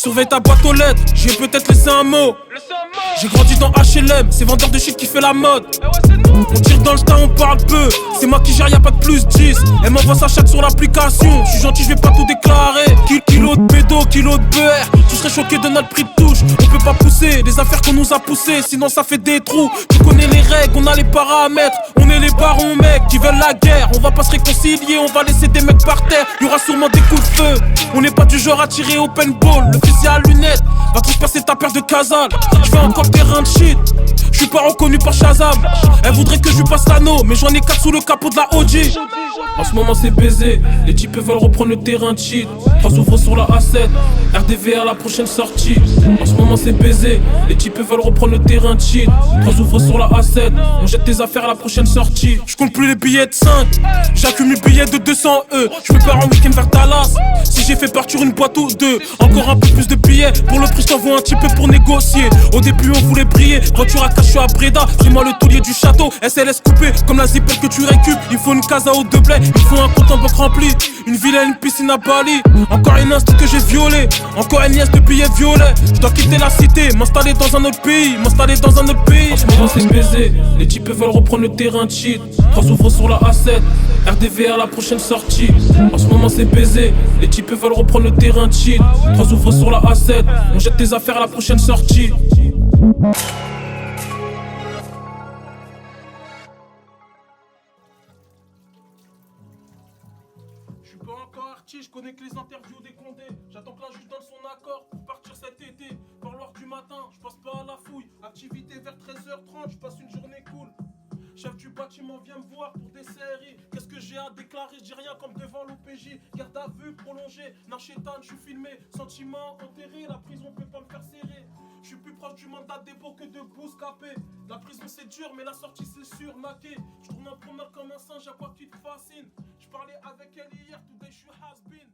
Surveille ta boîte aux lettres, j'ai peut-être laissé un mot. J'ai grandi dans HLM, c'est vendeur de shit qui fait la mode. On tire dans le tas, on parle peu. C'est moi qui gère, y'a pas de plus 10. Elle m'envoie sa chatte sur l'application. Je suis gentil, je vais pas tout déclarer. Kilo de bédo, kilo de beurre. Tu serais choqué de notre prix de touche. On peut pas pousser les affaires qu'on nous a poussées, sinon ça fait des trous. Tu connais les règles, on a les paramètres. On est les barons mecs qui veulent la guerre. On va pas se réconcilier, on va laisser des mecs par terre. Y'aura sûrement des coups de feu. On n'est pas du genre à tirer au paintball. Le fusil à lunettes va transpercer ta paire de casal. Je fais encore terrain de shit. Je suis pas reconnu par Shazam. Elle voudrait que je lui passe l'anneau, mais j'en ai 4 sous le capot de la OG. En ce moment c'est baisé, les types veulent reprendre le terrain de shit. 3 ouvres sur la A7, RDVR la prochaine sortie. En ce moment c'est baisé, les types veulent reprendre le terrain de shit. 3 ouvres sur la A7, on jette tes affaires à la prochaine sortie. Je compte plus les billets de 5, j'accumule les billets de 200 Je me pars en week-end vers Dallas. Si j'ai fait partir une boîte ou deux, encore un peu plus de billets. Pour le prix je t'envoie un petit peu pour négocier. Au début on voulait briller, voiture à cash, je suis à Breda. C'est moi le taulier du château, SLS coupé comme la zipette que tu récupes. Il faut une casa aux 2 blés, il faut un compte en banque rempli. Une villa et une piscine à Bali. Encore une instru que j'ai violé, encore une liasse de billets violets. Je dois quitter la cité, m'installer dans un autre pays, m'installer dans un autre pays. En ce moment c'est baisé, les types veulent reprendre le terrain de shit. 3 ouvres sur la A7, RDVR la prochaine sortie. En ce moment c'est baisé, les types veulent reprendre le terrain de shit. 3 ouvres sur la A7, on jette tes affaires à la prochaine sortie. Je suis pas encore artiste, je connais que les interviews des condés. J'attends que la juge donne son accord pour partir cet été. Vers l'heure du matin, je passe pas à la fouille. Activité vers 13h30, je passe une journée cool. Chef du bâtiment vient me voir pour des séries. Qu'est-ce que j'ai à déclarer? Je dis rien comme devant l'OPJ. Garde à vue prolongée, Narchétane, je suis filmé. Sentiment enterré, la prison peut pas me faire serrer. Je suis plus proche du mandat de dépôt que de Bouscapé. La prison c'est dur mais la sortie c'est sûr, naqué. Je tourne en promenade comme un singe à quoi qui te fascine. Je parlais avec elle hier, today je suis has been.